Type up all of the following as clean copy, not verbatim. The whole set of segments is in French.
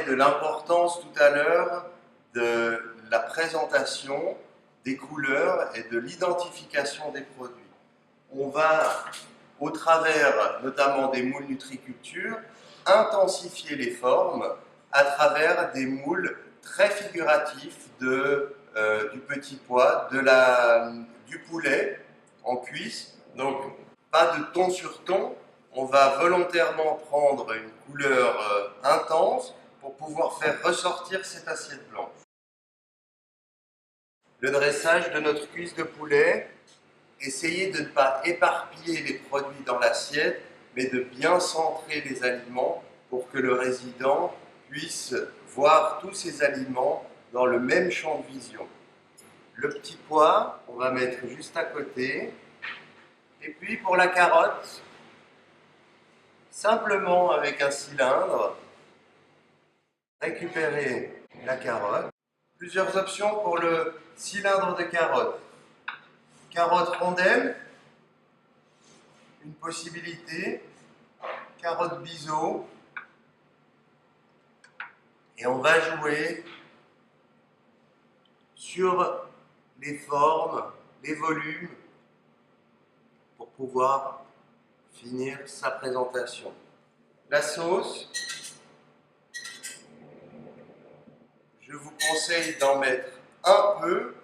de l'importance tout à l'heure de la présentation, des couleurs et de l'identification des produits. On va, au travers notamment des moules nutriculture, intensifier les formes à travers des moules très figuratifs du petit pois, du poulet en cuisse. Donc, pas de ton sur ton, on va volontairement prendre une couleur intense pour pouvoir faire ressortir cette assiette blanche. Le dressage de notre cuisse de poulet, essayez de ne pas éparpiller les produits dans l'assiette, mais de bien centrer les aliments pour que le résident puisse voir tous ces aliments dans le même champ de vision. Le petit pois, on va mettre juste à côté. Et puis pour la carotte, simplement avec un cylindre, récupérer la carotte. Plusieurs options pour le cylindre de carotte. Carotte rondelle, une possibilité. Carotte biseau. Et on va jouer sur les formes, les volumes, pour pouvoir finir sa présentation. La sauce, je vous conseille d'en mettre un peu,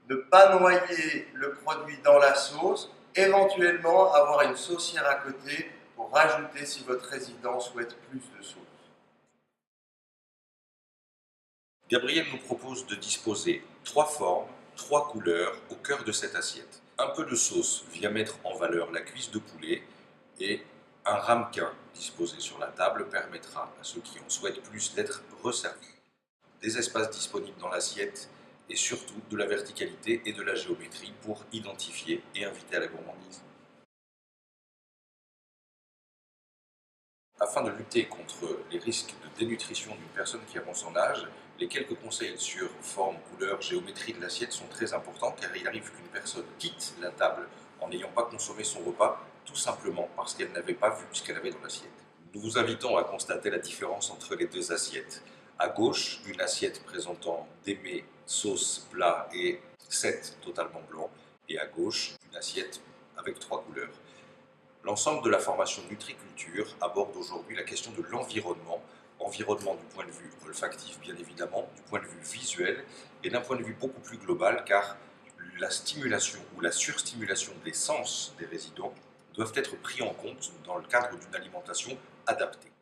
ne pas noyer le produit dans la sauce, éventuellement avoir une saucière à côté pour rajouter si votre résident souhaite plus de sauce. Gabriel nous propose de disposer 3 formes, 3 couleurs au cœur de cette assiette. Un peu de sauce vient mettre en valeur la cuisse de poulet et un ramequin disposé sur la table permettra à ceux qui en souhaitent plus d'être resservis. Des espaces disponibles dans l'assiette et surtout de la verticalité et de la géométrie pour identifier et inviter à la gourmandise. Afin de lutter contre les risques de dénutrition d'une personne qui avance en âge, les quelques conseils sur forme, couleur, géométrie de l'assiette sont très importants car il arrive qu'une personne quitte la table en n'ayant pas consommé son repas tout simplement parce qu'elle n'avait pas vu ce qu'elle avait dans l'assiette. Nous vous invitons à constater la différence entre les deux assiettes. À gauche, une assiette présentant des mets, sauce, plat et 7 totalement blancs, et à gauche, une assiette avec 3 couleurs. L'ensemble de la formation nutriculture aborde aujourd'hui la question de l'environnement, environnement du point de vue olfactif bien évidemment, du point de vue visuel et d'un point de vue beaucoup plus global car la stimulation ou la surstimulation des sens des résidents doivent être pris en compte dans le cadre d'une alimentation adaptée.